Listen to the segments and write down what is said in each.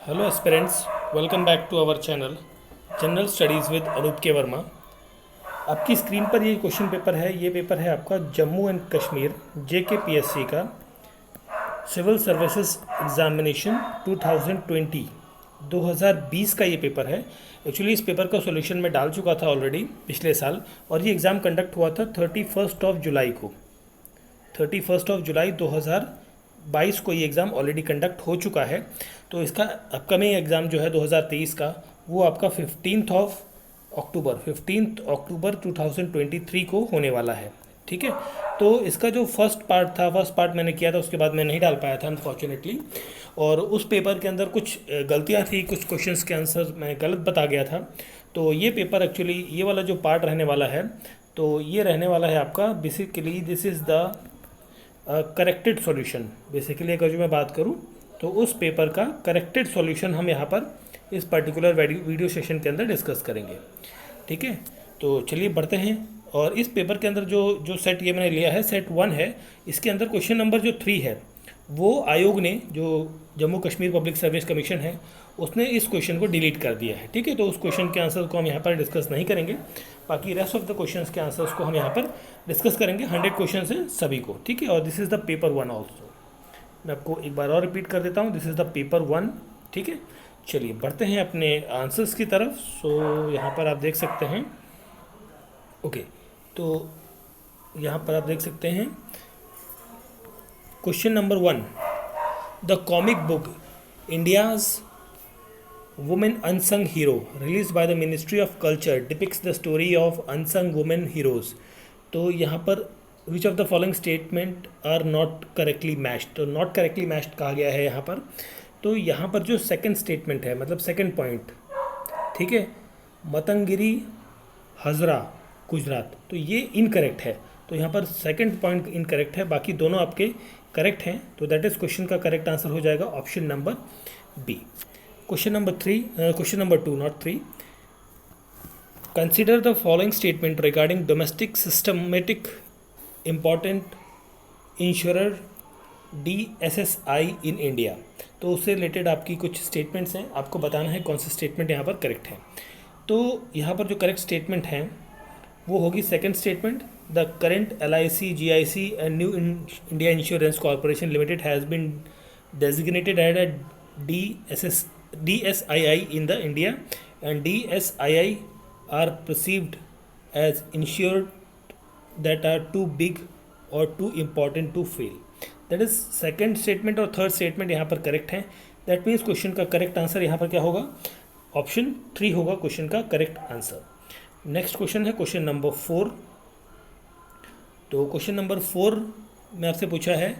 Hello aspirants, welcome back to our channel general studies with Anoop K Verma. आपकी screen पर ये question paper है। ये पेपर है आपका जम्मू एंड कश्मीर JKPSC का सिविल सर्विसेज एग्जामिनेशन 2020 का ये पेपर है। एक्चुअली इस पेपर का सॉल्यूशन मैं डाल चुका था ऑलरेडी पिछले साल, और ये एग्ज़ाम कंडक्ट हुआ था 31 जुलाई को। 31 जुलाई 2022 को ये एग्ज़ाम ऑलरेडी कंडक्ट हो चुका है। तो इसका अपकमिंग एग्ज़ाम जो है 2023 का, वो आपका 15 अक्टूबर 2023 को होने वाला है। ठीक है, तो इसका जो फर्स्ट पार्ट मैंने किया था, उसके बाद मैं नहीं डाल पाया था अनफॉर्चुनेटली। और उस पेपर के अंदर कुछ गलतियां थी, कुछ क्वेश्चंस के आंसर मैं गलत बता गया था। तो ये पेपर एक्चुअली, ये वाला जो पार्ट रहने वाला है, तो ये रहने वाला है आपका basically this is the corrected solution. Basically अगर जो मैं बात करूं तो उस पेपर का करेक्टेड सॉल्यूशन हम यहाँ पर इस पर्टिकुलर वीडियो सेशन के अंदर डिस्कस करेंगे। ठीक है, तो चलिए बढ़ते हैं। और इस पेपर के अंदर जो जो सेट ये मैंने लिया है, सेट 1 है। इसके अंदर क्वेश्चन नंबर जो 3 है, वो आयोग ने, जो Jammu Kashmir public service commission है, उसने इस क्वेश्चन को डिलीट कर दिया है। ठीक है, तो उस क्वेश्चन के आंसर को हम यहाँ पर डिस्कस नहीं करेंगे। बाकी रेस्ट ऑफ द क्वेश्चंस के आंसर्स को हम यहाँ पर डिस्कस करेंगे। 100 क्वेश्चन हैं सभी को। ठीक है, और this is the paper 1 also. मैं आपको एक बार और रिपीट कर देता हूँ, दिस इज़ द पेपर 1। ठीक है, चलिए बढ़ते हैं अपने आंसर्स की तरफ। सो यहाँ पर आप देख सकते हैं, ओके, तो यहाँ पर आप देख सकते हैं question number 1, the comic book India's Women Unsung Hero released by the Ministry of Culture depicts the story of unsung women heroes। तो यहाँ पर which of the following statement are not correctly matched, तो not correctly matched कहा गया है यहाँ पर। तो यहाँ पर जो सेकंड स्टेटमेंट है, मतलब सेकंड पॉइंट, ठीक है, मतंगिरी हजरा गुजरात, तो ये इनकरेक्ट है। तो यहाँ पर सेकंड पॉइंट इनकरेक्ट है, बाकी दोनों आपके करेक्ट हैं। तो दैट इज़ क्वेश्चन का करेक्ट आंसर हो जाएगा option number B. Question number 2, not 3. Consider the following statement regarding domestic systematic important insurer DSSI in India। तो उससे रिलेटेड आपकी कुछ स्टेटमेंट्स हैं, आपको बताना है कौन सा स्टेटमेंट यहाँ पर करेक्ट है। तो यहाँ पर जो करेक्ट स्टेटमेंट है वो होगी second statement, the current LIC GIC and new India insurance corporation limited has been designated as a DSII in the India, and DSII are perceived as insured that are too big or too important to fail। That is second statement और third statement यहाँ पर correct है। That means question का correct answer यहाँ पर क्या होगा, option 3 होगा क्वेश्चन का करेक्ट आंसर। नेक्स्ट क्वेश्चन है क्वेश्चन नंबर 4। तो क्वेश्चन नंबर 4 में आपसे पूछा है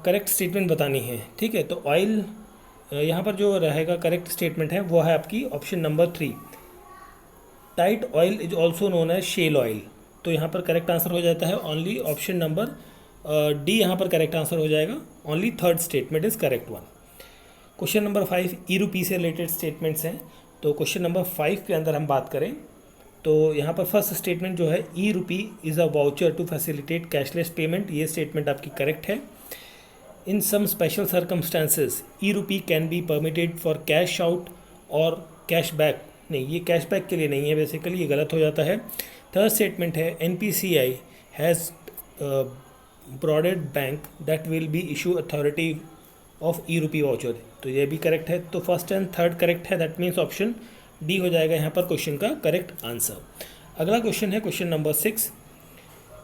करेक्ट स्टेटमेंट बतानी है। ठीक है, तो ऑयल, यहाँ पर जो रहेगा करेक्ट स्टेटमेंट है वो है आपकी option number 3, tight oil is also known as shale oil. तो यहाँ पर करेक्ट आंसर हो जाता है ओनली ऑप्शन नंबर डी। यहाँ पर करेक्ट आंसर हो जाएगा, only third statement is correct one. Question number 5 ई रूपी से रिलेटेड स्टेटमेंट्स हैं। तो क्वेश्चन नंबर 5 के अंदर हम बात करें तो यहाँ पर फर्स्ट स्टेटमेंट जो है, e rupee is a voucher to facilitate cashless payment, ये स्टेटमेंट आपकी करेक्ट है। In some special circumstances e rupee can be permitted for cash out और कैश बैक, नहीं, ये कैश बैक के लिए नहीं है, बेसिकली ये गलत हो जाता है। थर्ड स्टेटमेंट है NPCI has boarded bank that will be issue authority of e RUPI voucher, तो ये भी करेक्ट है। तो फर्स्ट एंड थर्ड करेक्ट है, दैट मीन्स ऑप्शन डी हो जाएगा यहाँ पर क्वेश्चन का करेक्ट आंसर। अगला क्वेश्चन है question number 6,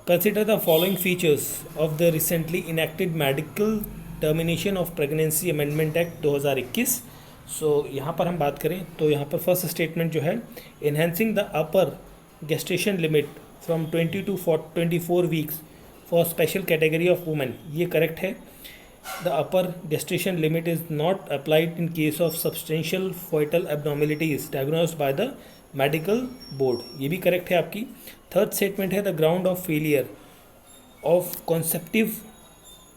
consider the following features of the recently enacted medical termination of pregnancy amendment act 2021। So यहाँ पर हम बात करें तो यहाँ पर फर्स्ट स्टेटमेंट जो है, enhancing the upper gestation limit from 20 to 24 weeks for special category of women, ये करेक्ट है। The upper gestation limit is not applied in case of substantial fetal abnormalities diagnosed by the medical board, ये भी correct है आपकी। Third statement है, the ground of failure of contraceptive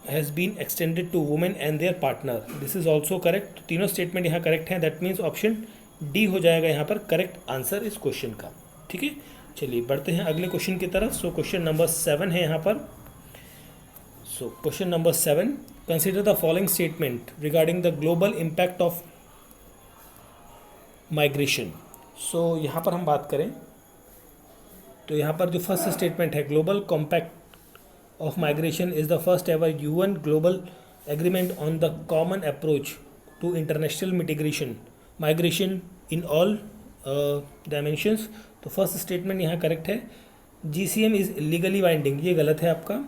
has been extended to women and their partner, this is also correct. तो तीनों statement यहाँ correct हैं, that means option D हो जाएगा यहाँ पर करेक्ट आंसर इस क्वेश्चन का। ठीक है, चलिए बढ़ते हैं अगले क्वेश्चन की तरफ। सो क्वेश्चन नंबर 7 है यहाँ पर। So question number 7, consider the following statement regarding the global impact of migration. So यहाँ पर हम बात करें तो यहाँ पर जो फर्स्ट स्टेटमेंट है, global compact of migration is the first ever UN global agreement on the common approach to international migration in all dimensions. तो फर्स्ट स्टेटमेंट यहाँ करेक्ट है। GCM इज़ लीगली बाइंडिंग, ये गलत है आपका।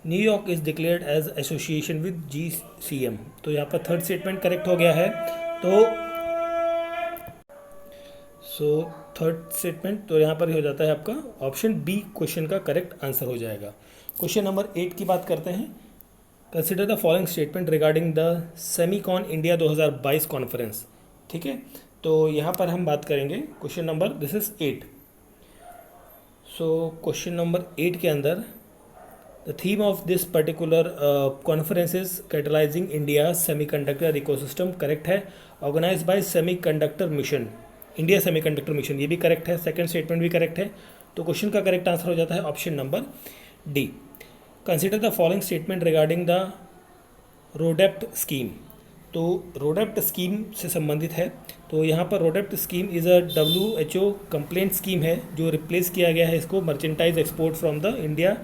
New York is declared as association with GCM, तो यहाँ पर थर्ड स्टेटमेंट करेक्ट हो गया है। तो थर्ड स्टेटमेंट तो यहाँ पर हो जाता है आपका ऑप्शन बी क्वेश्चन का करेक्ट आंसर हो जाएगा। क्वेश्चन नंबर 8 की बात करते हैं। Consider the following statement regarding the semicon India 2022 conference. ठीक है, तो यहाँ पर हम बात करेंगे question number this is 8। So question number 8 के अंदर the theme of this particular conference is catalysing India semiconductor ecosystem, correct है। Organise by semiconductor mission, India semiconductor mission, ये भी करेक्ट है। सेकंड स्टेटमेंट भी करेक्ट है। तो क्वेश्चन का करेक्ट आंसर हो जाता है option number D. Consider the following statement regarding the RoDTEP scheme. तो रोडेप्ट स्कीम से संबंधित है। तो यहाँ पर RoDTEP scheme is a WHO compliant scheme है जो रिप्लेस किया गया है इसको merchandise export from the India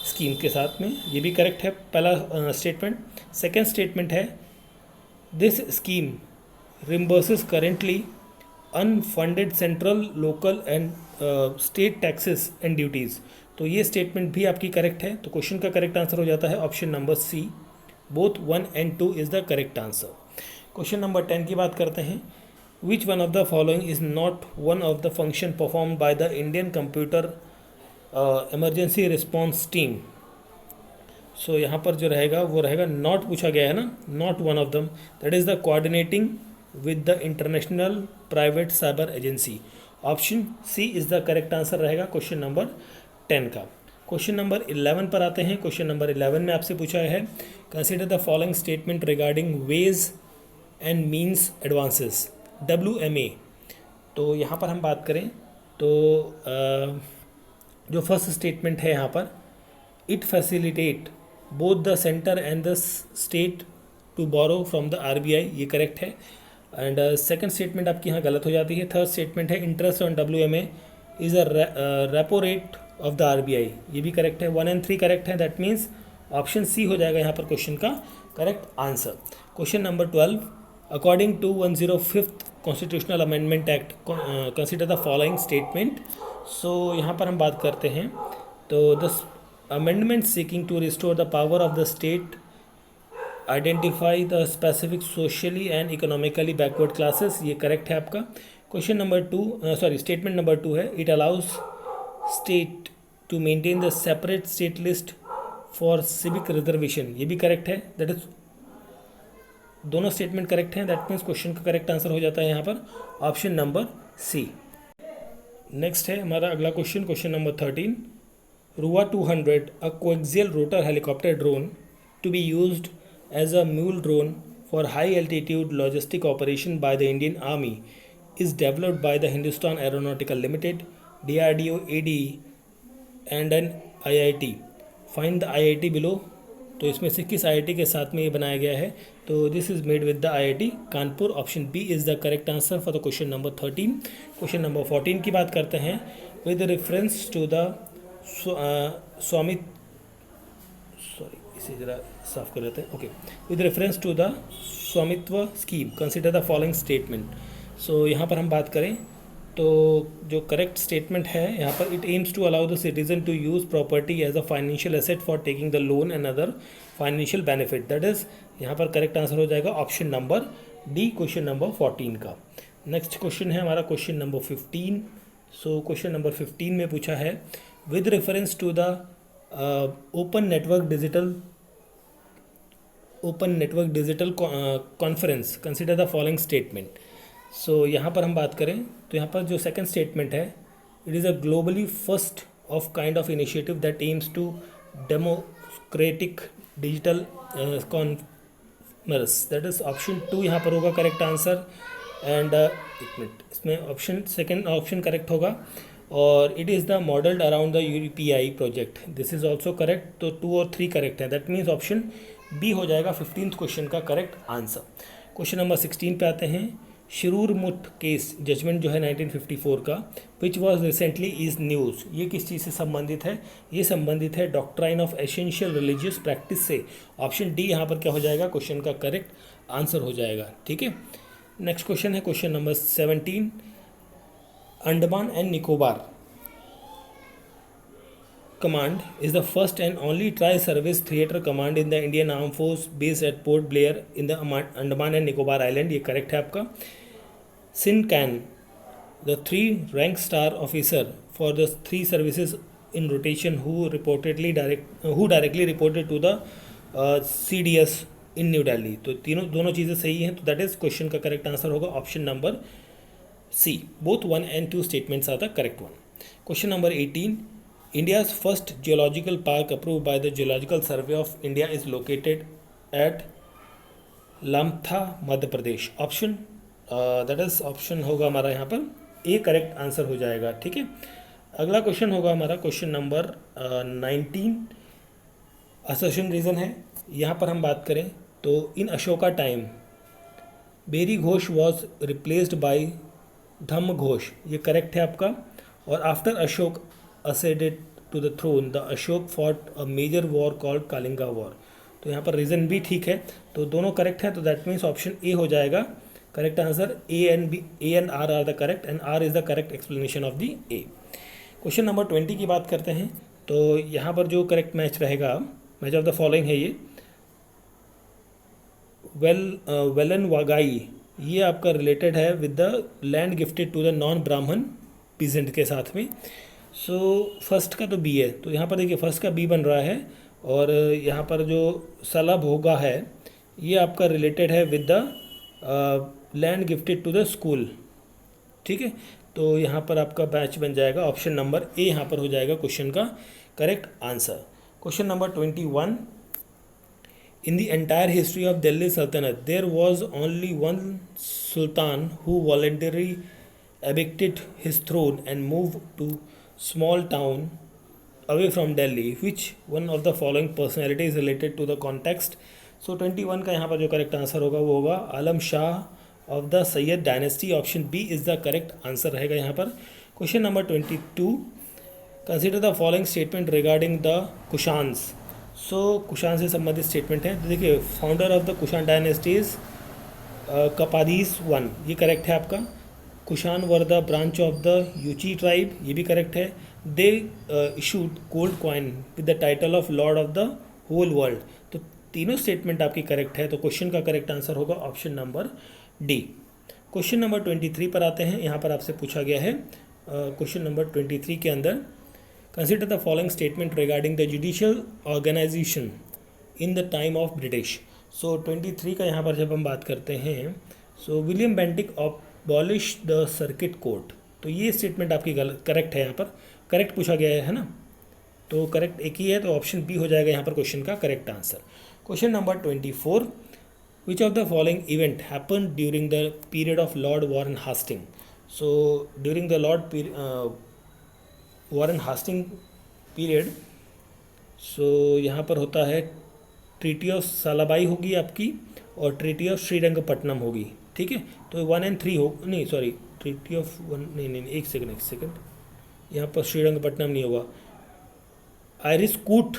scheme के साथ में, ये भी करेक्ट है पहला स्टेटमेंट। सेकेंड स्टेटमेंट है this scheme reimburses currently unfunded central local and state taxes and duties. तो ये स्टेटमेंट भी आपकी करेक्ट है। तो क्वेश्चन का करेक्ट आंसर हो जाता है option number C, both 1 and 2 is the correct answer. Question number 10 की बात करते हैं। Which one of the following is not one of the function perform by the Indian computer emergency response team. So यहाँ पर जो रहेगा वो रहेगा नॉट, पूछा गया है ना, not one of them, that is the coordinating with the international private cyber agency. Option C is the correct answer रहेगा क्वेश्चन नंबर 10 का। क्वेश्चन नंबर 11 पर आते हैं। क्वेश्चन नंबर 11 में आपसे पूछा है consider the following statement regarding ways and means advances, WMA। तो यहाँ पर हम बात करें तो जो फर्स्ट स्टेटमेंट है यहाँ पर, it facilitate both the centre and the state to borrow from the RBI, ये करेक्ट है। एंड सेकंड स्टेटमेंट आपकी यहाँ गलत हो जाती है। थर्ड स्टेटमेंट है interest on WMA is a repo rate of the RBI, ये भी करेक्ट है। 1 and 3 करेक्ट है, दैट मीन्स ऑप्शन सी हो जाएगा यहाँ पर क्वेश्चन का correct answer. Question number 12, according to 105th constitutional amendment act consider the following statement. So यहाँ पर हम बात करते हैं तो the amendment seeking to restore the power of the state identify the specific socially and economically backward classes, ये correct है आपका। क्वेश्चन नंबर 2 स्टेटमेंट नंबर 2 है it allows state to maintain the separate state list for civic reservation, ये भी correct है। That is दोनों statement correct हैं, that means question का करेक्ट आंसर हो जाता है यहाँ पर ऑप्शन नंबर सी। नेक्स्ट है हमारा अगला क्वेश्चन, क्वेश्चन नंबर 13, रुआ 200 a coaxial rotor helicopter drone to be used as a mule drone for high altitude logistic operation by the Indian Army is developed by the Hindustan Aeronautical Limited, DRDO, ADE and an IIT. Find the IIT below. तो इसमें से किस IIT के साथ में ये बनाया गया है? तो this is made with the IIT Kanpur. Option B is the correct answer for the question number 13। Question number 14 की बात करते हैं। विद रेफरेंस टू द इसे ज़रा साफ कर लेते हैं। Okay, with reference to the Swamitva scheme consider the following statement. So यहाँ पर हम बात करें तो जो करेक्ट स्टेटमेंट है यहाँ पर, it aims to allow the citizen to use property as a financial asset for taking the loan and other financial benefit, that is यहाँ पर करेक्ट आंसर हो जाएगा option number D question number 14 का। Next question है हमारा question number 15। So question number 15 में पूछा है with reference to the open network digital conference consider the following statement. So यहाँ पर हम बात करें तो यहाँ पर जो सेकंड स्टेटमेंट है, it is a globally first of kind of initiative that aims to democratic digital commerce, that is option 2 यहाँ पर होगा करेक्ट आंसर। एंड एक मिनट, इसमें ऑप्शन सेकंड ऑप्शन करेक्ट होगा और it is the modelled around the UPI project, this is also correct. तो 2 और 3 correct है, दैट मीन्स ऑप्शन बी हो जाएगा 15th क्वेश्चन का करेक्ट आंसर। क्वेश्चन नंबर 16 पे आते हैं। शिरूरमुट केस जजमेंट जो है 1954 का, which was recently is news, ये किस चीज़ से संबंधित है? ये संबंधित है doctrine of essential religious practice से। ऑप्शन डी यहाँ पर क्या हो जाएगा, क्वेश्चन का करेक्ट आंसर हो जाएगा। ठीक है, नेक्स्ट क्वेश्चन है question number 17। Andaman and Nicobar Command is the first and only tri-service theater command in the Indian Armed Force based at Port Blair in the Andaman and Nicobar Island, ये correct है आपका। Sincan, the 3 rank star officer for the 3 services in rotation who directly reported to the CDS in New Delhi, तो दोनों चीज़ें सही हैं, तो that is question का करेक्ट आंसर होगा option number C. Both 1 and 2 statements are the correct one. Question number 18. India's first geological park approved by the Geological Survey of India is located at लम्था Madhya Pradesh. Option that is option होगा हमारा यहाँ पर ए correct answer हो जाएगा। ठीक है, अगला क्वेश्चन होगा हमारा क्वेश्चन नंबर 19। असर्शन रीजन है, यहाँ पर हम बात करें तो in Ashoka time bheri ghosh was replaced by dhamma ghosh, ये करेक्ट है आपका। और after Ashok ascended to the throne, the Ashok fought a major war called Kalinga War, तो यहाँ पर रीज़न भी ठीक है, तो दोनों करेक्ट है, तो दैट मीन्स ऑप्शन ए हो जाएगा correct answer. A and R R the correct and R is the correct explanation of the A. Question number 20 की बात करते हैं, तो यहाँ पर जो करेक्ट मैच रहेगा, मैच ऑफ द फॉलोइंग है ये वेलन वागाई, ये आपका रिलेटेड है with the land gifted to the non Brahmin peasant के साथ में। सो फर्स्ट का तो बी है, तो यहाँ पर देखिए फर्स्ट का बी बन रहा है, और यहाँ पर जो सलाभोगा है ये आपका रिलेटेड है with the land gifted to the school. ठीक है, तो यहाँ पर आपका बैच बन जाएगा ऑप्शन नंबर ए, यहाँ पर हो जाएगा क्वेश्चन का correct answer. Question number 21। In the entire history of Delhi sultanate there was only one sultan who voluntary abdicated his throne and moved to small town away from Delhi. Which one of the following personality is related to the context? So 21 का यहाँ पर जो correct answer होगा वो होगा Alam Shah of the Sayyid dynasty, option B is the correct answer रहेगा यहाँ पर। Question number 22। Consider the following statement regarding the Kushans. So Kushan से संबंधित स्टेटमेंट है, तो देखिए founder of the Kushan dynasties Kadphises 1, ये करेक्ट है आपका। Kushan were the branch of the Yuezhi tribe, ये भी करेक्ट है। They issued gold coin with the title of lord of the whole world, तो तीनों स्टेटमेंट आपकी करेक्ट है, तो क्वेश्चन का करेक्ट आंसर होगा option number D. Question number 23 पर आते हैं, यहाँ पर आपसे पूछा गया है क्वेश्चन नंबर 23 के अंदर consider the following statement regarding the judicial organisation in the time of British. So 23 का यहाँ पर जब हम बात करते हैं, so William Bentinck abolish the circuit court, तो ये स्टेटमेंट आपकी गलत करेक्ट है, यहाँ पर करेक्ट पूछा गया है ना, तो करेक्ट एक ही है, तो ऑप्शन बी हो जाएगा यहाँ पर क्वेश्चन का correct answer. Question number 24। Which of the following event happen during the period of lord Warren Hasting. So during the lord Warren Hasting period, so यहाँ पर होता है ट्रीटी ऑफ सालाबाई होगी आपकी, और ट्रीटी ऑफ श्रीरंगपट्टनम होगी। ठीक है, तो 1 और 3 हो, नहीं सॉरी ट्रीटी ऑफ 1, नहीं एक सेकंड, यहाँ पर श्रीरंगपट्टनम नहीं होगा, आयरिस कूट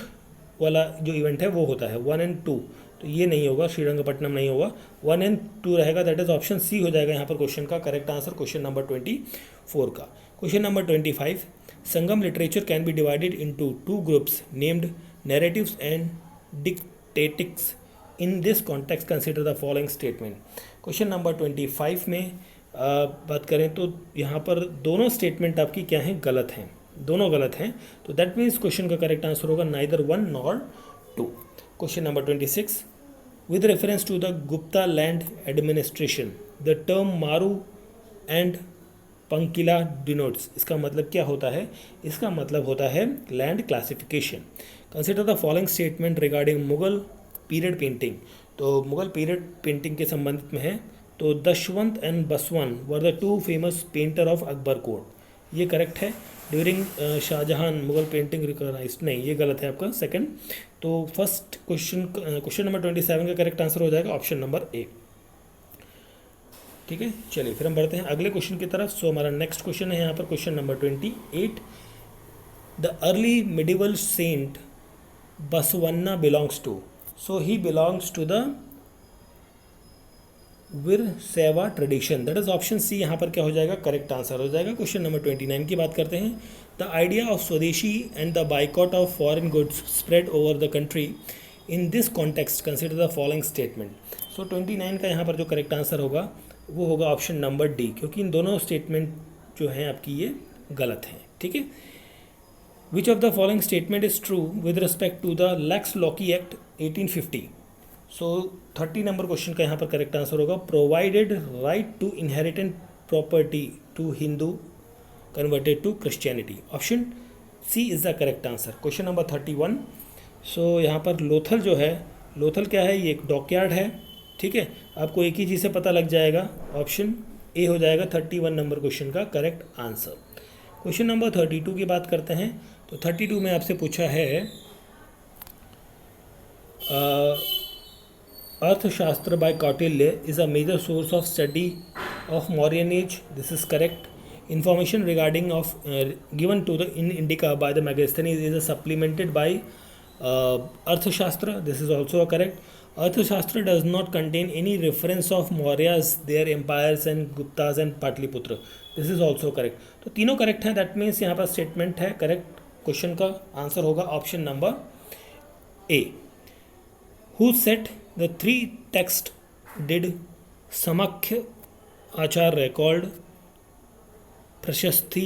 वाला जो इवेंट है वो होता है 1 और 2, तो ये नहीं होगा, श्रीरंगपट्टनम नहीं होगा, 1 और 2 रहेगा, दैट इज ऑप्शन सी हो जाएगा यहाँ पर क्वेश्चन का करेक्ट आंसर, क्वेश्चन नंबर 24 का। Question number 25। Sangam literature can be divided into 2 groups named narratives and didactics. In this context consider the following statement. Question number 25 में बात करें तो यहाँ पर दोनों स्टेटमेंट आपकी क्या हैं, गलत हैं, दोनों गलत हैं, तो दैट मीन्स क्वेश्चन का करेक्ट आंसर होगा neither 1 nor 2। Question number 26। With reference to the Gupta land administration the term maru and pankila denotes, इसका मतलब क्या होता है, इसका मतलब होता है land classification. Consider the following statement regarding Mughal period painting, तो मुगल पीरियड पेंटिंग के संबंधित में है, तो Daswant and Basawan were the 2 famous painter of Akbar court, ये करेक्ट है। During Shahjahan Mughal painting recognize, नहीं ये गलत है आपका सेकंड। तो फर्स्ट क्वेश्चन नंबर 27 का करेक्ट आंसर हो जाएगा ऑप्शन नंबर ए। ठीक है, चलिए फिर हम बढ़ते हैं अगले क्वेश्चन की तरफ। सो हमारा नेक्स्ट क्वेश्चन है यहाँ पर question number 28। The early medieval saint Basavanna belongs to, so he belongs to the Veera Shaiva tradition, that is option C यहाँ पर क्या हो जाएगा, करेक्ट आंसर हो जाएगा। क्वेश्चन नंबर 29 की बात करते हैं। The idea of swadeshi and the boycott of foreign goods spread over the country, in this context consider the following statement. So 29 का यहाँ पर जो करेक्ट आंसर होगा वो होगा ऑप्शन नंबर डी, क्योंकि इन दोनों स्टेटमेंट जो हैं आपकी ये गलत हैं। ठीक है, which of the following statement is true with respect to the lex loci act 1850। So 30 number question का यहाँ पर करेक्ट आंसर होगा provided right to inheritant property to Hindu converted to Christianity, option C is the correct answer. Question number 31। So यहाँ पर लोथल जो है, लोथल क्या है, ये एक डॉकयार्ड है। ठीक है, आपको एक ही चीज़ से पता लग जाएगा, ऑप्शन ए हो जाएगा 31 नंबर क्वेश्चन का करेक्ट आंसर। क्वेश्चन नंबर 32 की बात करते हैं। तो 32 में आपसे पूछा है Arthashastra by Kautilya is a major source of study of Mauryan age, this is correct. Information regarding of given to the in Indica by the Megasthenes is supplemented by Arthashastra. This is also correct. Arthashastra does not contain any reference of Mauryas, their empires and Guptas and Patliputra. This is also correct. तो तीनों correct हैं, that means यहाँ पर statement है correct. Question का answer होगा option number A. Who set the three text did Samakhya Acharya called prashasti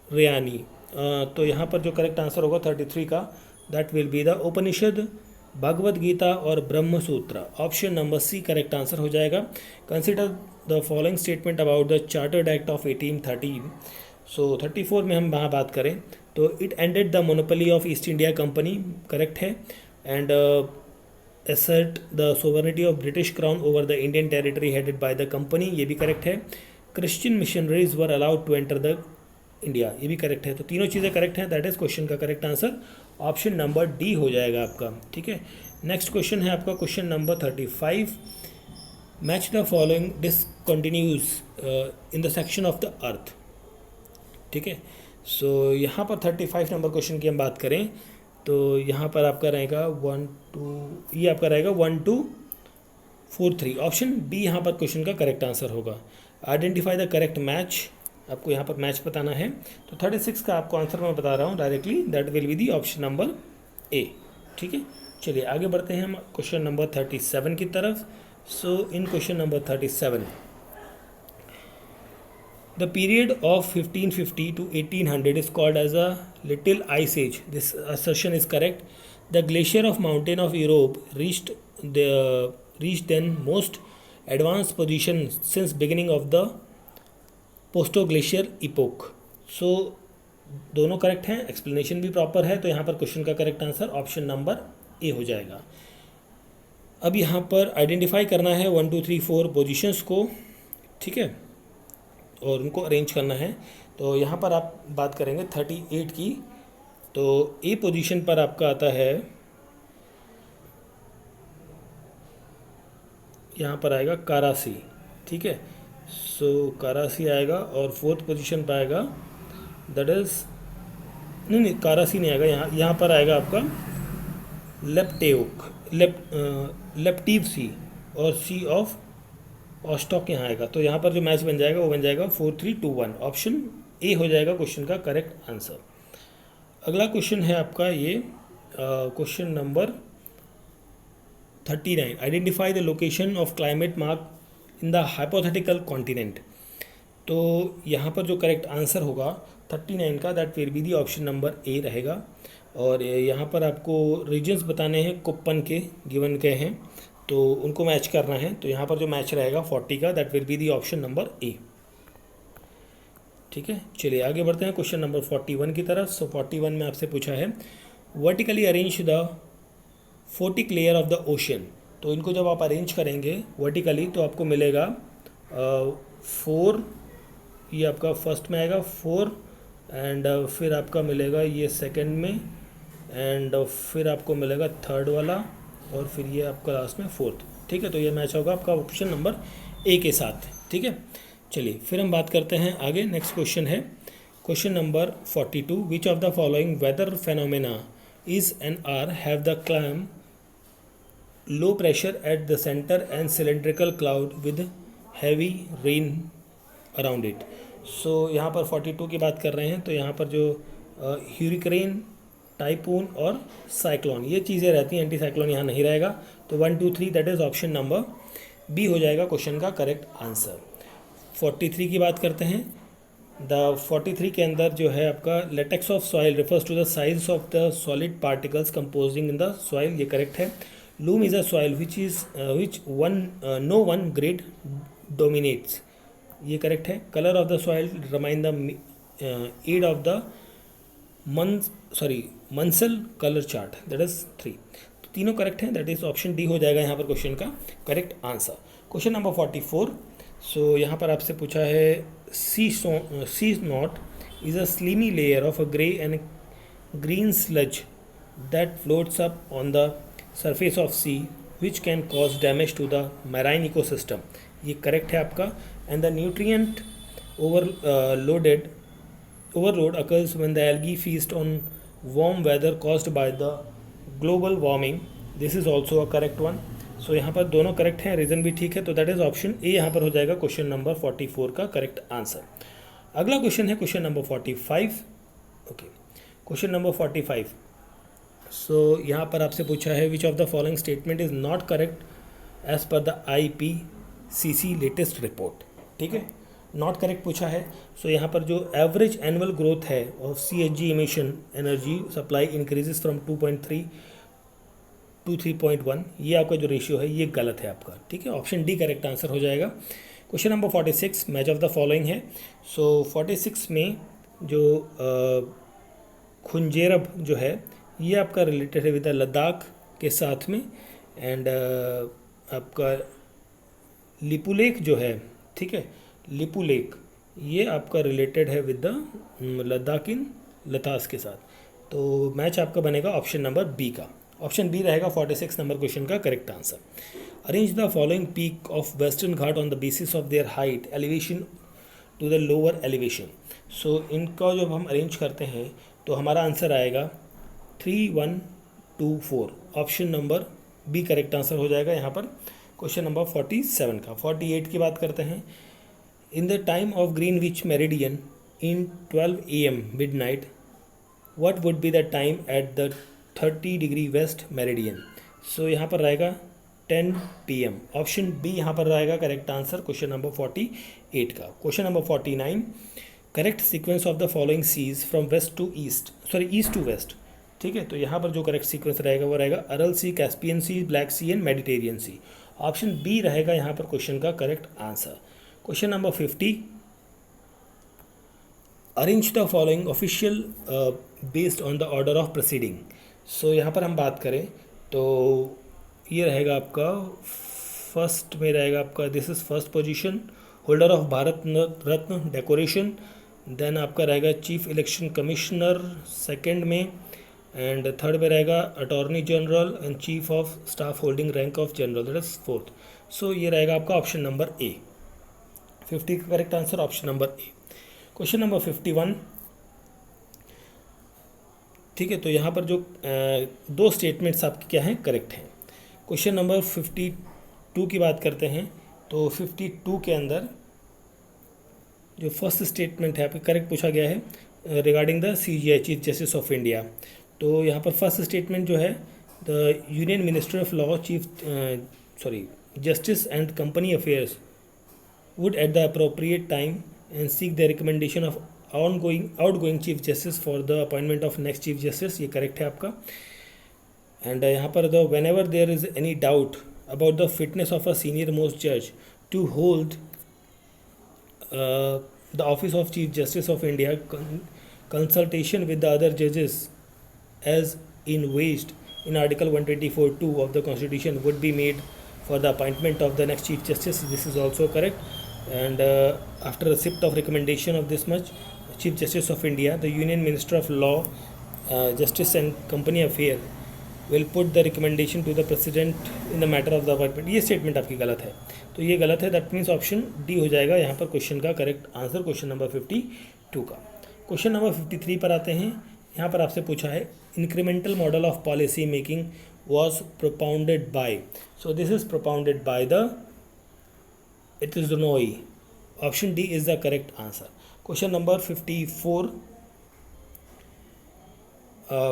रेयानी। तो यहाँ पर जो करेक्ट आंसर होगा 33 का, that will be the Upanishad, Bhagavad Gita और Brahma Sutra, option number C correct answer हो जाएगा। Consider the following statement about the chartered act of 1813। So 34 में हम वहाँ बात करें तो it ended the monopoly of east India company, correct है, and assert the sovereignty of British crown over the Indian territory headed by the company, ये भी correct है। Christian missionaries were allowed to enter the India, ये भी correct है। तो तीनों चीज़ें करेक्ट हैं, दैट इज क्वेश्चन का correct answer option number D हो जाएगा आपका। ठीक है, नेक्स्ट क्वेश्चन है आपका question number 35। Match the following discontinuities in the section of the earth. ठीक है, सो यहाँ पर 35 नंबर क्वेश्चन की हम बात करें तो यहाँ पर आपका रहेगा 1 2, ये आपका रहेगा 1 2 4 3, ऑप्शन बी यहाँ पर क्वेश्चन का करेक्ट आंसर होगा। आइडेंटिफाई द करेक्ट मैच, आपको यहाँ पर मैच बताना है। तो 36 का आपको आंसर मैं बता रहा हूँ directly, that will be the option number ए। ठीक है, चलिए आगे बढ़ते हैं हम क्वेश्चन नंबर 37 की तरफ। सो इन question number 37, the period of 1550 to 1800 is called as a little ice age. This assertion is correct. The glacier of mountain of Europe reached then most advanced position since beginning of the postoglacier epoch. So दोनों correct हैं, explanation भी proper है, तो यहाँ पर question का correct answer option number ए हो जाएगा। अब यहाँ पर आइडेंटिफाई करना है 1 2 3 4 पोजिशंस को, ठीक है, और उनको अरेंज करना है। तो यहाँ पर आप बात करेंगे 38 की, तो ए पोजीशन पर आपका आता है, यहाँ पर आएगा कारासी। ठीक है, सो कारासी आएगा, और फोर्थ पोजीशन पर आएगा दैट इज़ नहीं कारासी नहीं आएगा, यहाँ पर आएगा आपका लेप्टिव सी, और सी ऑफ ऑस्टॉक यहाँ आएगा। तो यहाँ पर जो मैच बन जाएगा वो बन जाएगा 4 3 2 1, ऑप्शन ए हो जाएगा क्वेश्चन का करेक्ट आंसर। अगला क्वेश्चन है आपका ये question number 39। Identify the location of climate mark in the hypothetical continent. तो यहाँ पर जो करेक्ट आंसर होगा 39 का, that will be the option number ए रहेगा। और यहाँ पर आपको रीजन्स बताने हैं, कुप्पन के गिवन के हैं, तो उनको मैच करना है। तो यहाँ पर जो मैच रहेगा 40 का, that will be the option number ए। ठीक है, चलिए आगे बढ़ते हैं क्वेश्चन नंबर 41 की तरफ। सो 41 में आपसे पूछा है vertically arrange the photic layer of the ocean. तो इनको जब आप अरेंज करेंगे वर्टिकली तो आपको मिलेगा 4, ये आपका फर्स्ट में आएगा 4 एंड फिर आपका मिलेगा ये सेकंड में, एंड फिर आपको मिलेगा थर्ड वाला, और फिर ये आपका लास्ट में फोर्थ। ठीक है, तो ये मैच होगा आपका ऑप्शन नंबर ए के साथ। ठीक है, चलिए फिर हम बात करते हैं आगे। नेक्स्ट क्वेश्चन है question number 42। Which of the following weather phenomena is an are have the claim low pressure at the centre and cylindrical cloud with heavy rain around it. So यहाँ पर 42 की बात कर रहे हैं, तो यहाँ पर जो ह्यूरिकेन, टाइपून और साइक्लोन ये चीज़ें रहती हैं, एंटी साइक्लोन यहाँ नहीं रहेगा। तो 1 2 3 that is option number B हो जाएगा क्वेश्चन का करेक्ट आंसर। 43 की बात करते हैं। द 43 के अंदर जो है आपका latex of soil refers to the size of the solid particles composing in the soil, ये करेक्ट है। Loam is a soil which no one grade dominates, ये करेक्ट है। Colour of the soil remind the aid of the Munsell colour chart, that is 3। तो तीनों correct हैं, that is option D हो जाएगा यहाँ पर क्वेश्चन का correct answer. Question number 44। So यहाँ पर आपसे पूछा है sea snot is a slimy layer of a grey and green sludge that floats up on the surface of sea which can cause damage to the marine ecosystem, ये correct है आपका। And the nutrient overload occurs when the algae feast on warm weather caused by the global warming, this is also a correct one। so यहाँ पर दोनों correct हैं, reason भी ठीक है, तो दैट इज ऑप्शन ए यहाँ पर हो जाएगा क्वेश्चन नंबर 44 का करेक्ट आंसर। अगला क्वेश्चन है question number 45। Okay, question number 45। So यहाँ पर आपसे पूछा है which of the following statement is not correct as per the IPCC latest report. ठीक है, नॉट करेक्ट पूछा है। सो यहाँ पर जो एवरेज एनुअल ग्रोथ है of CNG emission energy supply increases from 2.3 to 3.1, ये आपका जो रेशियो है ये गलत है आपका। ठीक है, ऑप्शन डी करेक्ट आंसर हो जाएगा। Question number 46 match of the following है। सो 46 में जो खुंजेरब जो है ये आपका रिलेटेड है विद लद्दाख के साथ में, एंड आपका लिपुलेक जो है, ठीक है, लिपुलेक ये आपका रिलेटेड है with the Ladakh in Ladakh के साथ। तो मैच आपका बनेगा ऑप्शन नंबर बी का। ऑप्शन बी रहेगा 46 नंबर क्वेश्चन का correct answer. Arrange the following peak of western Ghat on the basis of their height elevation to the lower elevation. So इनका जब हम अरेंज करते हैं तो हमारा आंसर आएगा 3 1 2 4, option number B correct answer हो जाएगा यहाँ पर क्वेश्चन नंबर 47 का। 48 की बात करते हैं। In the time of Greenwich Meridian in 12 AM midnight, what would be the time at the 30° West Meridian? So यहाँ पर रहेगा 10 PM, ऑप्शन बी यहाँ पर रहेगा करेक्ट आंसर क्वेश्चन नंबर 48 का। Question number 49, correct sequence of the following seas from west to east, east to west. ठीक है, तो यहाँ पर जो करेक्ट सीक्वेंस रहेगा वो रहेगा Aral sea, Caspian sea, Black sea and Mediterranean sea. Option B रहेगा यहाँ पर क्वेश्चन का correct answer. Question number 50, arrange the following official based on the order of proceeding. So यहाँ पर हम बात करें तो ये रहेगा आपका फर्स्ट में रहेगा आपका this is first position, holder of Bharat Ratna decoration. Then आपका रहेगा चीफ इलेक्शन कमिश्नर सेकंड में, एंड थर्ड में रहेगा attorney general and chief of staff holding rank of general, that is fourth. So ये रहेगा आपका ऑप्शन नंबर ए। 50 का correct answer option number A. Question number 51। ठीक है, तो यहाँ पर जो दो स्टेटमेंट्स आपके क्या हैं करेक्ट हैं। क्वेश्चन नंबर 52 की बात करते हैं तो 52 के अंदर जो फर्स्ट स्टेटमेंट है आपके करेक्ट पूछा गया है regarding the CGI chief justice of India. तो यहाँ पर फर्स्ट स्टेटमेंट जो है the union minister of law justice and company affairs would at the appropriate time and seek the recommendation of outgoing chief justice for the appointment of next chief justice, ये correct है आपका। and यहाँ पर the whenever there is any doubt about the fitness of a senior most judge to hold the office of chief justice of India, consultation with the other judges as envisaged in article 124(2) of the constitution would be made for the appointment of the next chief justice, this is also correct। and after receipt of recommendation of this much, Chief Justice of India, the Union Minister of Law, Justice and Company Affairs will put the recommendation to the President in the matter of the appointment. ये statement आपकी गलत है, तो ये गलत है, that means option D हो जाएगा यहाँ पर क्वेश्चन का करेक्ट आंसर, क्वेश्चन नंबर 52 का। क्वेश्चन नंबर 53 पर आते हैं। यहाँ पर आपसे पूछा है incremental model of policy making was propounded by, so this is propounded by the, it is Ronoy. Option D is the correct answer. Question number 54,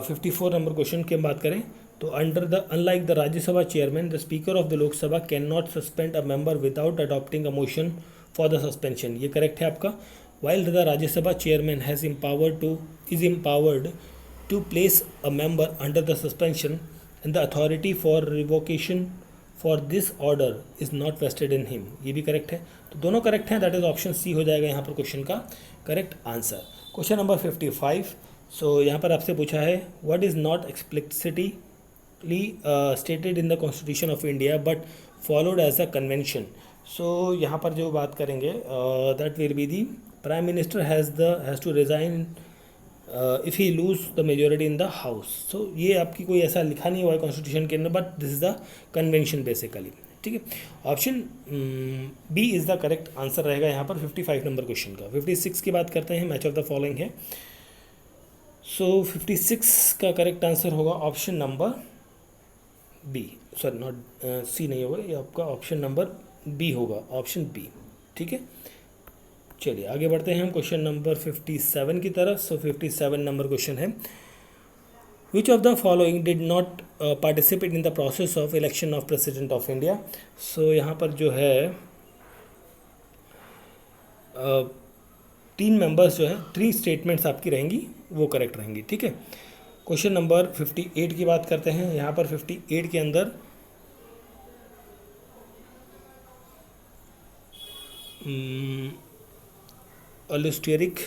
54 number question की हम बात करें तो unlike the Rajya Sabha chairman, the speaker of the Lok Sabha cannot suspend a member without adopting a motion for the suspension. ये correct है आपका। While the Rajya Sabha chairman is empowered to place a member under the suspension, and the authority for revocation for this order is not vested in him. ये भी correct है, तो दोनों correct हैं, that is option C हो जाएगा यहाँ पर क्वेश्चन का correct answer. Question number 55, so यहाँ पर आपसे पूछा है what is not explicitly stated in the constitution of India but followed as a convention. So यहाँ पर जो बात करेंगे that will be the prime minister has to resign if he lose the majority in the house. So ये आपकी कोई ऐसा लिखा नहीं हुआ है कॉन्स्टिट्यूशन के अंदर, but this is the convention basically, ठीक है। Option B is the correct answer रहेगा यहाँ पर 55 नंबर क्वेश्चन का। 56 की बात करते हैं, मैच ऑफ द फॉलोइंग है। सो 56 का करेक्ट आंसर होगा option number B, sorry not C नहीं होगा, ये आपका ऑप्शन नंबर बी होगा, ऑप्शन बी, ठीक है। चलिए आगे बढ़ते हैं हम क्वेश्चन नंबर 57 की तरफ। सो 57 नंबर क्वेश्चन है which of the following did not participate in the process of election of president of India. So यहाँ पर जो है 3 मेंबर्स जो है 3 स्टेटमेंट्स आपकी रहेंगी वो करेक्ट रहेंगी, ठीक है। क्वेश्चन नंबर 58 की बात करते हैं। यहाँ पर 58 के अंदर allosteric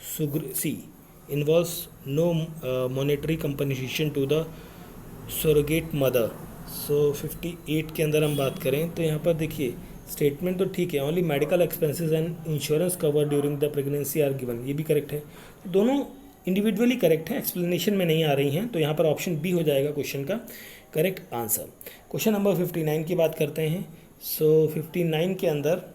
surrogacy involves no monetary compensation to the surrogate mother। सो 58 के अंदर हम बात करें तो यहाँ पर देखिए स्टेटमेंट तो ठीक है, only medical expenses and insurance cover during the pregnancy are given, ये भी करेक्ट है, दोनों इंडिविजुअली करेक्ट है, एक्सप्लेनेशन में नहीं आ रही हैं, तो यहाँ पर ऑप्शन बी हो जाएगा क्वेश्चन का करेक्ट आंसर। क्वेश्चन नंबर 59 की बात करते हैं। सो 59 के अंदर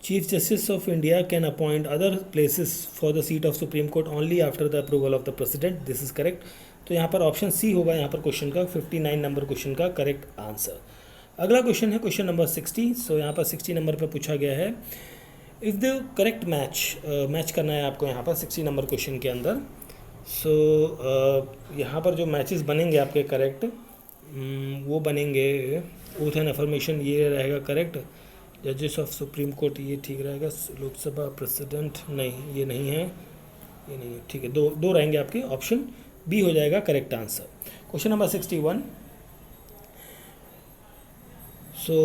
Chief Justice of India can appoint other places for the seat of Supreme Court only after the approval of the President. This is correct. तो यहाँ पर ऑप्शन सी होगा यहाँ पर क्वेश्चन का 59 नंबर क्वेश्चन का करेक्ट आंसर। अगला question है क्वेश्चन नंबर 60। सो यहाँ पर 60 नंबर पर पूछा गया है इफ़ द करेक्ट मैच करना है आपको यहाँ पर 60 नंबर क्वेश्चन के अंदर। सो यहाँ पर जो मैचेस बनेंगे आपके करेक्ट वो बनेंगे ओथ एंड अफर्मेशन, ये रहेगा करेक्ट। जजेस ऑफ सुप्रीम कोर्ट ये ठीक रहेगा। लोकसभा प्रेसिडेंट नहीं, ये नहीं है, ये नहीं है, ठीक है, दो रहेंगे आपके, ऑप्शन बी हो जाएगा correct answer. Question number 61। So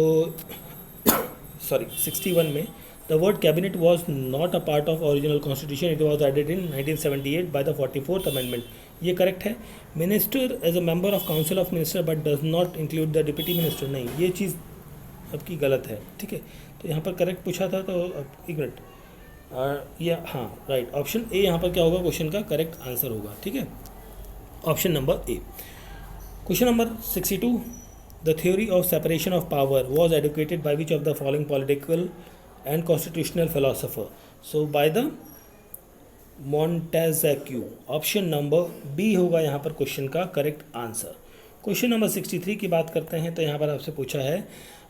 sorry 61 में the word cabinet was not a part of original constitution, it was added in 1978 by the 44th amendment, ये करेक्ट है। Minister as a member of council of minister but does not include the deputy minister, नहीं, ये चीज़ आपकी गलत है, ठीक है। तो यहाँ पर करेक्ट पूछा था, तो एक मिनट, या हाँ राइट, ऑप्शन ए यहाँ पर क्या होगा क्वेश्चन का करेक्ट आंसर होगा, ठीक है, option number A. Question number 62 the theory of separation of power was advocated by which of the following political and constitutional philosopher. So by the Montesquieu, option number B होगा यहाँ पर question का correct answer. Question number 63 की बात करते हैं तो यहाँ पर आपसे पूछा है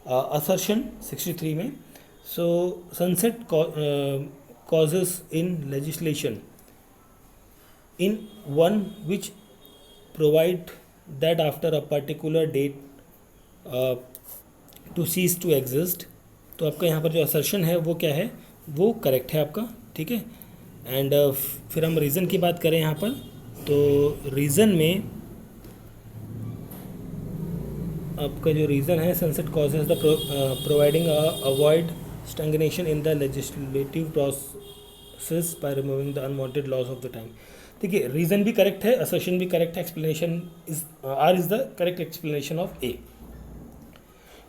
असर्शन 63 में। सो sunset causes in legislation in one which provide that after a particular date to cease to exist। तो आपका यहाँ पर जो असर्शन है वो क्या है, वो करेक्ट है आपका, ठीक है। एंड फिर हम रीज़न की बात करें यहाँ पर, तो रीज़न में आपका जो रीज़न है sunset causes the providing avoid stagnation in the legislative process by removing the unwanted loss of the time. देखिए रीज़न भी करेक्ट है, असर्शन भी करेक्ट है, explanation is R is the correct explanation of A.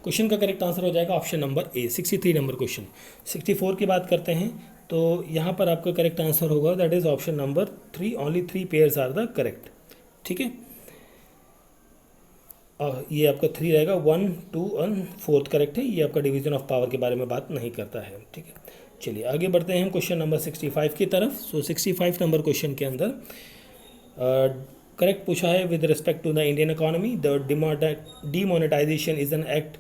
Question का correct answer हो जाएगा option number A, 63 number question. 64 की बात करते हैं तो यहाँ पर आपका करेक्ट आंसर होगा that is option number 3, only 3 pairs are the correct. ठीक है, ये आपका 3 रहेगा, 1, 2 और 4 करेक्ट है। ये आपका डिवीजन ऑफ पावर के बारे में बात नहीं करता है। ठीक है, चलिए आगे बढ़ते हैं हम क्वेश्चन नंबर 65 की तरफ। सो 65 नंबर क्वेश्चन के अंदर करेक्ट पूछा है with respect to the Indian economy the demonetization is an act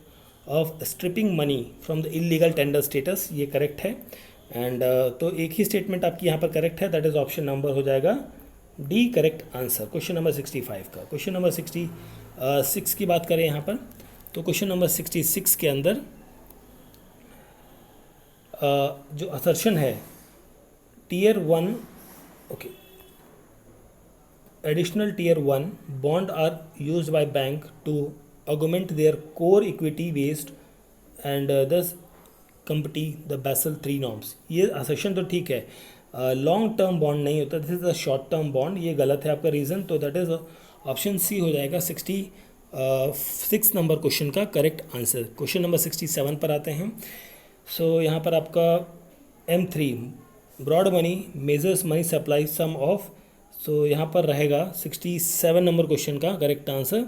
of stripping money from the illegal tender status. ये करेक्ट है। एंड तो एक ही स्टेटमेंट आपकी यहाँ पर करेक्ट है, दैट इज ऑप्शन नंबर हो जाएगा D correct answer question number 65 का। क्वेश्चन नंबर 66 की बात करें यहाँ पर, तो क्वेश्चन नंबर 66 के अंदर जो असर्शन है tier 1, okay, additional tier 1 bond are used by bank to augment their core equity based and thus compete the Basel 3 norms. ये असर्शन तो ठीक है, लॉन्ग टर्म बॉन्ड नहीं होता, this is a short term bond. ये गलत है आपका रीज़न, तो दैट इज ऑप्शन सी हो जाएगा 66 नंबर क्वेश्चन का करेक्ट आंसर। क्वेश्चन नंबर 67 पर आते हैं। सो यहाँ पर आपका M3 broad money measures money supply sum of, so यहाँ पर रहेगा 67 नंबर क्वेश्चन का correct answer,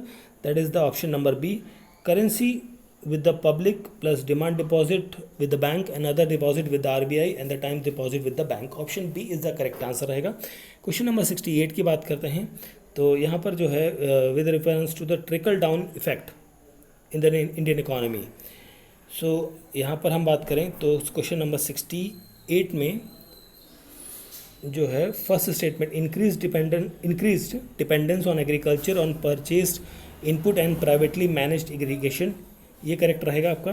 that is the option number B, currency with the public plus demand deposit with the bank and other deposit with the RBI and the time deposit with the bank. Option B is the correct answer रहेगा। Question number 68 की बात करते हैं, तो यहाँ पर जो है with reference to the trickle down effect in the Indian economy. So यहाँ पर हम बात करें तो क्वेश्चन नंबर 68 में जो है first statement increase dependence on agriculture on purchased input and privately managed irrigation, ये करेक्ट रहेगा आपका।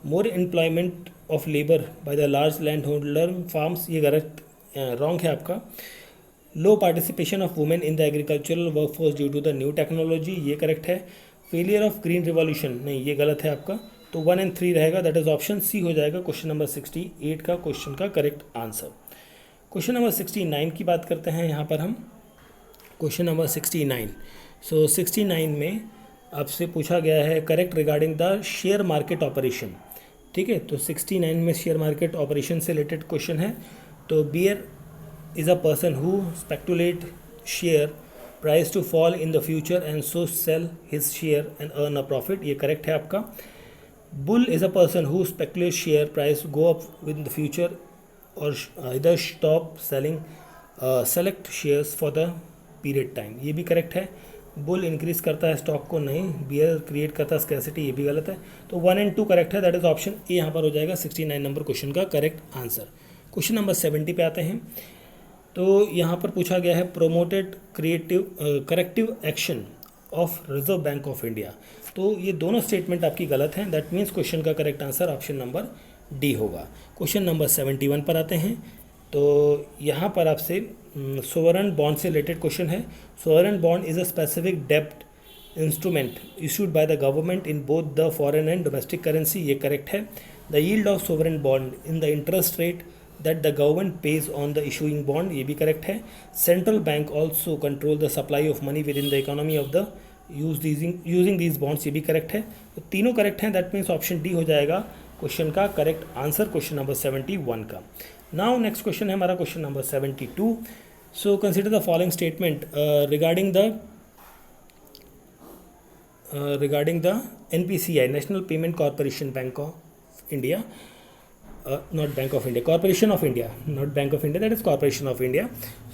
More employment of labour by the large land holder farms, ये गलत रॉन्ग है आपका। Low participation of women in the agricultural workforce due to the new technology, ये correct है। Failure of green revolution, नहीं ये गलत है आपका, तो 1 और 3 रहेगा, दैट इज ऑप्शन सी हो जाएगा क्वेश्चन नंबर 68 का क्वेश्चन का करेक्ट आंसर। क्वेश्चन नंबर 69 की बात करते हैं यहाँ पर हम, क्वेश्चन नंबर 69। सो 69 में आपसे पूछा गया है correct regarding the share market operation. ठीक है, तो 69 में शेयर मार्केट ऑपरेशन से रिलेटेड क्वेश्चन है। तो bear is a person who speculate share price to fall in the future and so sell his share and earn a profit, ये correct है आपका। Bull is a person who speculate share price go up with the future और इधर stop selling select shares for the period time, ये भी correct है। Bull increase करता है स्टॉक को, नहीं। बियर क्रिएट करता है स्कैसिटी, ये भी गलत है। तो 1 और 2 करेक्ट है, दैट इज ऑप्शन ए यहाँ पर हो जाएगा 69 नंबर क्वेश्चन का करेक्ट आंसर। क्वेश्चन नंबर 70 पे आते हैं। तो यहाँ पर पूछा गया है promoted corrective action of reserve bank of India, तो ये दोनों स्टेटमेंट आपकी गलत हैं, दैट मीन्स क्वेश्चन का correct answer option number D होगा। क्वेश्चन नंबर 71 पर आते हैं। तो यहाँ पर आपसे सोवरेन बॉन्ड से रिलेटेड क्वेश्चन है। Sovereign bond is a specific डेब्ट instrument issued by the government in both the foreign and domestic currency, ये करेक्ट है। The yield of sovereign bond in the interest rate that the government page on the issuing bond, ये भी correct है। Central bank also control the supply of money with in the economy of the using these bonds, ये भी correct है। तो तीनों correct हैं, that means option D हो जाएगा क्वेश्चन का करेक्ट आंसर क्वेश्चन नंबर 71 का। नाउ नेक्स्ट क्वेश्चन है हमारा question number 72। So consider the following statement regarding the NPCI, National Payment Corporation Bank of India, not Bank of India, Corporation of India, not Bank of India, that is Corporation of India.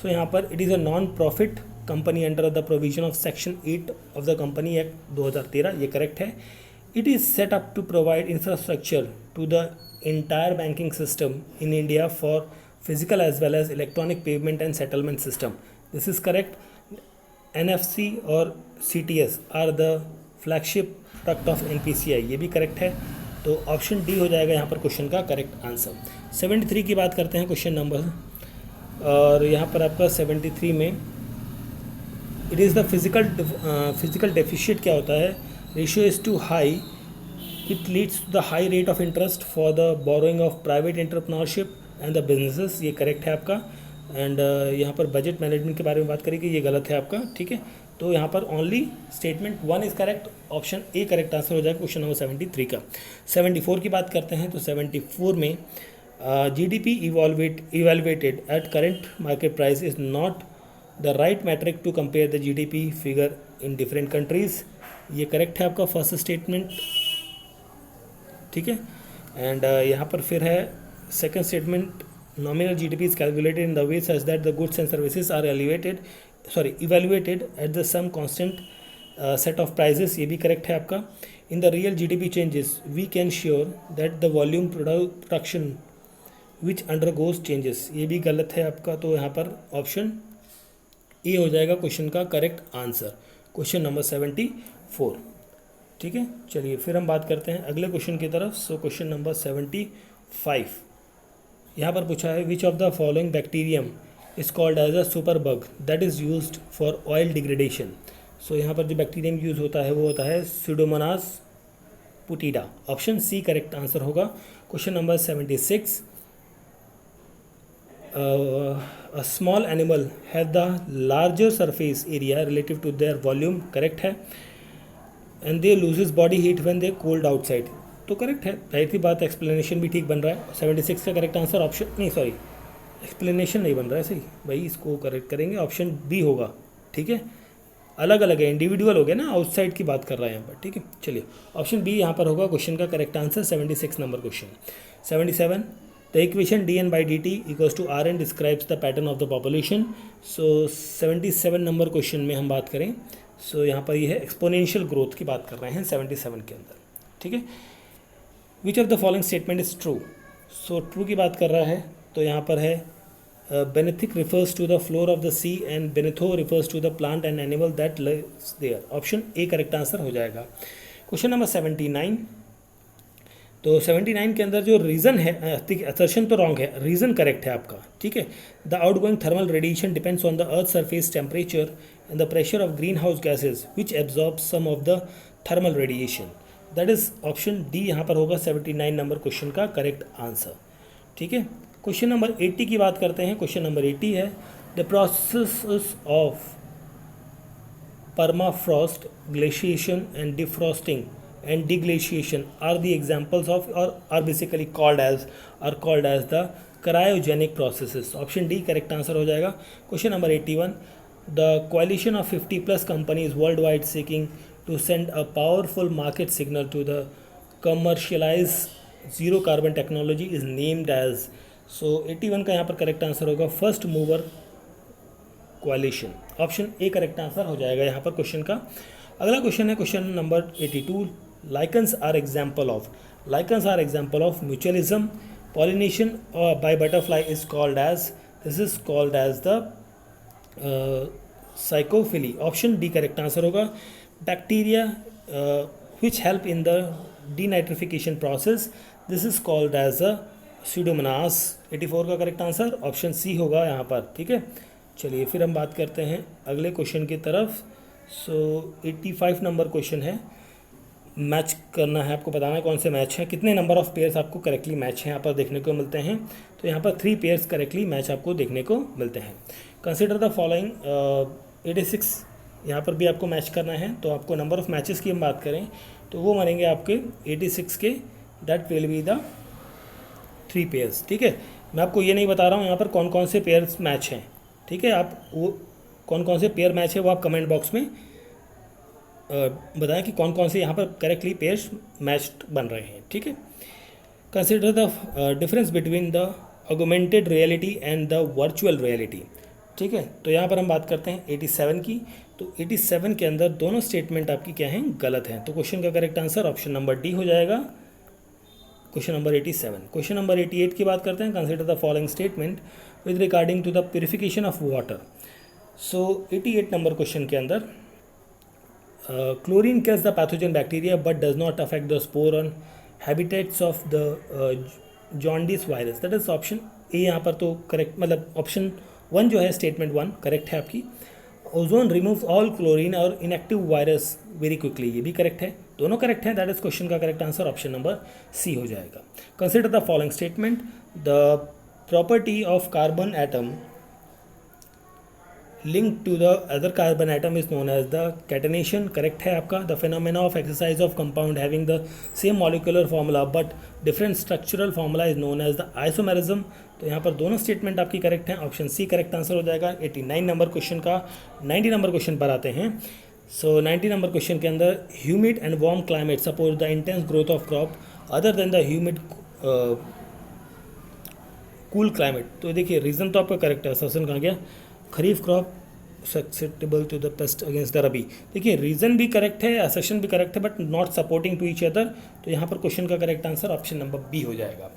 So यहाँ पर it is a non-profit company under the provision of Section 8 of the Company Act 2013, ये correct है। It is set up to provide infrastructure to the entire banking system in India for physical as well as electronic payment and settlement system. This is correct. NFC और CTS are the flagship product of NPCI, ये भी correct है। तो option D हो जाएगा यहाँ पर question का करेक्ट आंसर। 73 की बात करते हैं क्वेश्चन नंबर, और यहाँ पर आपका 73 में it is the physical deficit क्या होता है, ratio is too high, it leads to the high rate of interest for the borrowing of private entrepreneurship and the businesses, ये करेक्ट है आपका। एंड यहाँ पर बजट मैनेजमेंट के बारे में बात करेंगे, ये गलत है आपका। ठीक है, तो यहाँ पर only statement 1 is correct, option A correct answer हो जाएगा क्वेश्चन नंबर 73 का। 74 की बात करते हैं। तो 74 में GDP evaluated at current market price is not the right metric to compare the GDP figure in different countries. ये करेक्ट है आपका फर्स्ट स्टेटमेंट, ठीक है. एंड यहाँ पर फिर है second statement, nominal GDP is calculated in the way such that the goods and services are evaluated at the some constant set of prices. ये भी करेक्ट है आपका. In the real GDP changes we can sure that the volume production which undergoes changes. ये भी गलत है आपका. तो यहाँ पर ऑप्शन ए हो जाएगा क्वेश्चन का करेक्ट आंसर, क्वेश्चन नंबर 74. ठीक है, चलिए फिर हम बात करते हैं अगले क्वेश्चन की तरफ. सो क्वेश्चन नंबर 75 यहाँ पर पूछा है, which of the following bacterium is called as a super bug that is used for oil degradation. So यहाँ पर जो बैक्टीरियम यूज़ होता है वो होता है Pseudomonas putida. Option C correct answer होगा. Question number 76, a small animal has the larger surface area relative to their volume. Correct है. and they loses body heat when they cooled outside. तो correct है, जाहिर सी बात, explanation भी ठीक बन रहा है. 76 का करेक्ट आंसर ऑप्शन नहीं, सॉरी एक्सप्लेनेशन नहीं बन रहा है सही भाई, इसको करेक्ट करेंगे, ऑप्शन बी होगा. ठीक है, अलग अलग है, इंडिविजुअल हो गया ना, आउटसाइड की बात कर रहा है यहाँ पर. ठीक है, चलिए ऑप्शन बी यहाँ पर होगा क्वेश्चन का correct answer. 76 number question. 77, the equation dn/dt equals to Rn describes the pattern of the population. So 77 number question में हम बात करें, सो यहाँ पर ये है एक्सपोनेंशियल ग्रोथ की बात कर रहे हैं 77 के अंदर. ठीक है, which of the following statement is true. So true की बात कर रहा है, तो यहाँ पर है benthic refers to the floor of the sea and benthos refers to the plant and animal that lives there. Option A correct answer हो जाएगा. क्वेश्चन नंबर 79, तो 79 के अंदर जो रीज़न है, असर्शन तो रॉन्ग है, रीज़न करेक्ट है आपका. ठीक है, the outgoing thermal radiation depends on the earth surface temperature and the pressure of greenhouse gases which absorbs some of the thermal radiation. That is option D यहाँ पर होगा 79 number question का correct answer. ठीक है, question number 80 की बात करते हैं. क्वेश्चन नंबर 80 है, the process of permafrost, glaciation and defrosting and deglaciation are the examples of or are basically called as the cryogenic processes. Option D correct answer हो जाएगा. Question number 81, the coalition of 50 plus companies worldwide seeking to send a powerful market signal to the commercialize zero carbon technology is named as. So 81 का यहाँ पर correct answer होगा first mover coalition. Option A correct answer हो जाएगा यहाँ पर question का. अगला क्वेश्चन है question number 82, lichens are example of mutualism. Pollination by butterfly is called as the psychophily. Option D correct answer होगा. Bacteria which help in the denitrification process, this is called as a Pseudomonas. 84 का correct answer option C होगा यहाँ पर. ठीक है, चलिए फिर हम बात करते हैं अगले क्वेश्चन की तरफ. सो 85 नंबर क्वेश्चन है, मैच करना है आपको, बताना है कौन से मैच हैं, कितने नंबर ऑफ पेयर्स आपको करेक्टली मैच हैं यहाँ पर देखने को मिलते हैं. तो यहाँ पर 3 पेयर्स करेक्टली मैच आपको देखने को मिलते हैं. कंसिडर द फॉलोइंग 86 यहाँ पर भी आपको मैच करना है. तो आपको नंबर ऑफ मैचेस की हम बात करें तो वो मानेंगे आपके 86 के, that will be the 3 pairs. ठीक है, मैं आपको ये नहीं बता रहा हूँ यहाँ पर कौन कौन से पेयर्स मैच हैं. ठीक है, आप वो कौन कौन से पेयर मैच है वो आप कमेंट बॉक्स में बताएं कि कौन कौन से यहाँ पर करेक्टली पेयर्स मैच बन रहे हैं. ठीक है, consider the difference between the augmented reality and the virtual reality. ठीक है, तो यहाँ पर हम बात करते हैं 87 की. तो 87 के अंदर दोनों स्टेटमेंट आपकी क्या हैं, गलत हैं. तो क्वेश्चन का correct answer option number D हो जाएगा. Question number 87. क्वेश्चन नंबर 88 की बात करते हैं. Consider the following statement with regarding to the purification of water. So 88 number question के अंदर chlorine kills the pathogen bacteria but does not affect the spore on habitats of the jaundice virus. That is option A यहाँ पर तो correct, मतलब option 1 जो है statement 1 correct है आपकी. ओजोन रिमूव्स ऑल क्लोरीन और इनएक्टिव वायरस वेरी क्विकली, ये भी करेक्ट है, दोनों करेक्ट हैं. दैट इज क्वेश्चन का correct answer option number C हो जाएगा. Consider the following statement, the property of carbon atom link to the other carbon item is known as the catenation, correct है आपका। The phenomena of exercise of compound having the same molecular formula but different structural formula is known as the isomerism. तो यहाँ पर दोनों statement आपकी correct हैं, option C correct answer हो जाएगा। 89 नंबर क्वेश्चन का 90 नंबर क्वेश्चन पर आते हैं। सो 90 नंबर क्वेश्चन के अंदर humid and warm climate support the intense growth of crop other than the humid cool climate. तो देखिए रीज़न तो आपका करेक्ट है, असर्शन कहाँ गया, kharif crop susceptible to the pest against the rabi. देखिए रीज़न भी करेक्ट है, असर्शन भी करेक्ट है, but not supporting to each other. तो यहाँ पर क्वेश्चन का correct answer option number B हो जाएगा।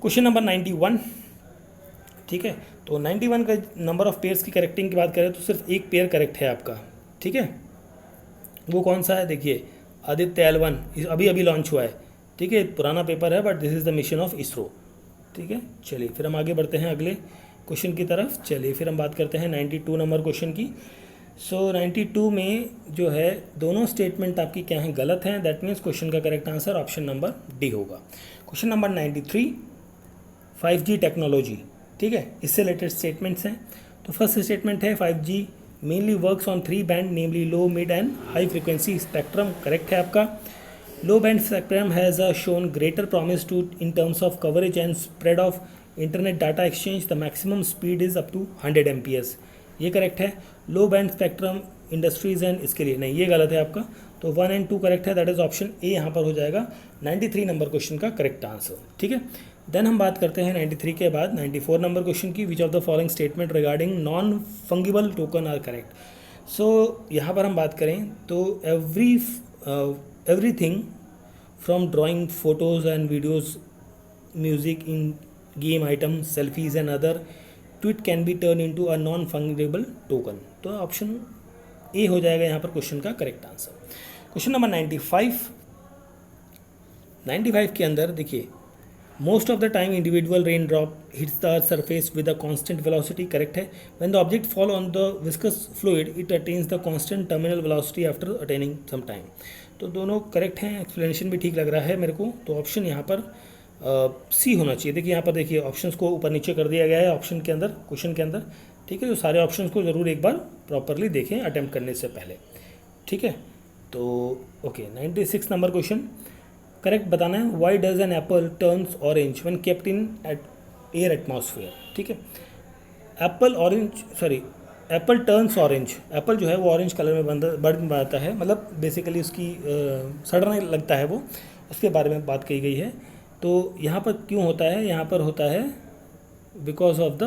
क्वेश्चन नंबर 91, ठीक है। तो 91 का नंबर ऑफ पेयर्स की करेक्टिंग की बात करें तो सिर्फ एक पेयर करेक्ट है आपका, ठीक है। वो कौन सा है, देखिए आदित्य L1 अभी अभी लॉन्च हुआ है, ठीक है। पुराना पेपर है but this is the mission of ISRO, ठीक है। चलिए फिर हम आगे बढ़ते हैं अगले क्वेश्चन की तरफ। चलिए फिर हम बात करते हैं 92 नंबर क्वेश्चन की। सो 92 में जो है दोनों स्टेटमेंट आपकी क्या हैं, गलत हैं। दैट मीन्स क्वेश्चन का correct answer option number D होगा। क्वेश्चन नंबर 93, 5G टेक्नोलॉजी, ठीक है, इससे रिलेटेड स्टेटमेंट्स हैं। तो फर्स्ट स्टेटमेंट है 5G mainly works on 3 band namely low, mid and high frequency spectrum, correct है आपका। Low band spectrum has shown greater promise to in terms of coverage and spread of internet data exchange. The maximum speed is up to 100 Mbps. ये correct है। लो band spectrum industries and इसके लिए नहीं, ये गलत है आपका। तो 1 एंड 2 करेक्ट है, दैट इज ऑप्शन ए यहाँ पर हो जाएगा 93 नंबर क्वेश्चन का करेक्ट आंसर, ठीक है। देन हम बात करते हैं 93 के बाद 94 नंबर क्वेश्चन की। Which of the following statement regarding non fungible token are correct. So यहाँ पर हम बात करें तो everything from drawing photos and videos, music, in game items, selfies and other to it can be turned into a non fungible token। तो option A हो जाएगा यहाँ पर क्वेश्चन का करेक्ट आंसर। क्वेश्चन नंबर 95 के अंदर देखिए most of the time individual rain drop hits the earth surface with a constant velocity, correct है। When the object fall on the viscous fluid it attains the constant terminal velocity after attaining some time. तो दोनों correct हैं, explanation भी ठीक लग रहा है मेरे को। तो ऑप्शन यहाँ पर सी होना चाहिए। देखिए यहाँ पर देखिए ऑप्शंस को ऊपर नीचे कर दिया गया है ऑप्शन के अंदर, क्वेश्चन के अंदर, ठीक है। तो सारे ऑप्शंस को ज़रूर एक बार प्रॉपरली देखें अटैम्प्ट करने से पहले, ठीक है। तो ओके 96 नंबर क्वेश्चन करेक्ट बताना है। Why does an apple turns orange when kept in air atmosphere, ठीक है। एप्पल टर्न्स ऑरेंज, एप्पल जो है वो ऑरेंज कलर में बन जाता है, मतलब बेसिकली उसकी सड़ने लगता है वो, उसके बारे में बात कही गई है। तो यहाँ पर क्यों होता है, यहाँ पर होता है बिकॉज ऑफ द,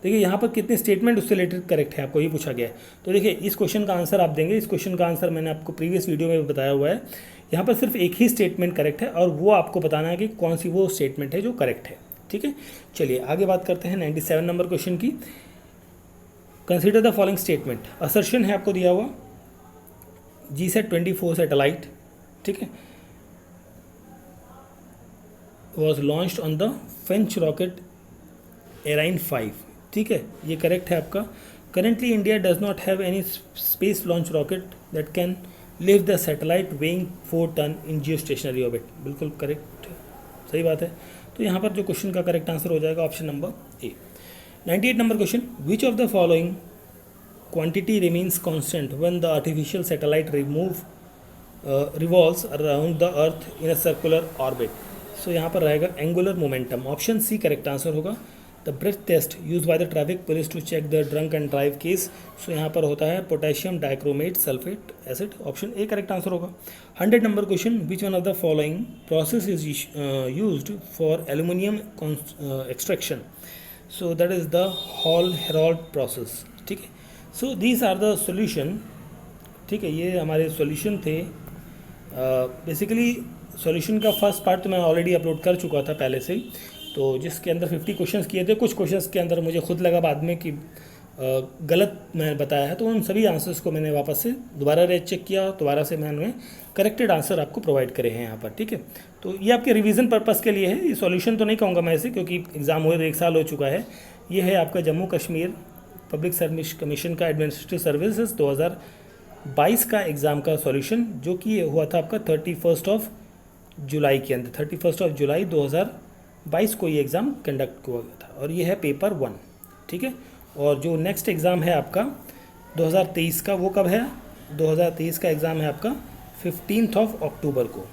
देखिए यहाँ पर कितने स्टेटमेंट उससे रिलेटेड करेक्ट है आपको ये पूछा गया है। तो देखिए इस क्वेश्चन का आंसर आप देंगे, इस क्वेश्चन का आंसर मैंने आपको प्रीवियस वीडियो में बताया हुआ है। यहाँ पर सिर्फ एक ही स्टेटमेंट करेक्ट है और वो आपको बताना है कि कौन सी वो स्टेटमेंट है जो करेक्ट है, ठीक है। चलिए आगे बात करते हैं 97 नंबर क्वेश्चन की। Consider the following statement. Assertion है आपको दिया हुआ GSAT-24 सैटेलाइट, ठीक है, was launched on the French rocket Ariane 5, ठीक है, ये करेक्ट है आपका। Currently India does not have any space launch rocket that can लिव the satellite weighing 4 ton in geostationary orbit, बिल्कुल करेक्ट, सही बात है। तो यहाँ पर जो क्वेश्चन का करेक्ट आंसर हो जाएगा option number A. 98 number question. Which of the following quantity remains constant when the artificial satellite revolves around the earth in a circular orbit. So यहाँ पर रहेगा angular momentum, option C correct answer होगा। The breath test use by the traffic police to check the drunk and drive case. So यहाँ पर होता है potassium dichromate sulphate acid, option A correct answer होगा। 100 number question. Which one of the following process is used for aluminium extraction. So that is the Hall Heroult process, ठीक है। So these are the solution, ठीक है, ये हमारे solution थे। Basically solution का first part तो मैं ऑलरेडी अपलोड कर चुका था पहले से ही, तो जिसके अंदर 50 क्वेश्चंस किए थे। कुछ क्वेश्चंस के अंदर मुझे खुद लगा बाद में कि गलत मैंने बताया है, तो उन सभी आंसर्स को मैंने वापस से दोबारा रीचेक चेक किया, दोबारा से मैंने करेक्टेड आंसर आपको प्रोवाइड करे हैं यहाँ पर, ठीक है। तो ये आपके रिवीजन पर्पस के लिए है, ये सॉल्यूशन तो नहीं कहूँगा मैं इसे, क्योंकि एग्ज़ाम हुए तो 1 साल हो चुका है। ये है आपका Jammu Kashmir public service commission का एडमिनिस्ट्रेटिव सर्विसेज 2022 का एग्ज़ाम का सॉल्यूशन, जो कि हुआ था आपका 31 जुलाई के अंदर। 31 जुलाई 2022 को ये एग्ज़ाम कंडक्ट हुआ था और ये है पेपर 1, ठीक है। और जो नेक्स्ट एग्ज़ाम है आपका 2023 का, वो कब है? 2023 का एग्ज़ाम है आपका 15th of October को.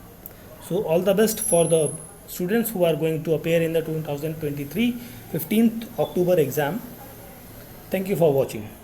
So all the best for the students who are going to appear in the 2023 15th October exam. Thank you for watching.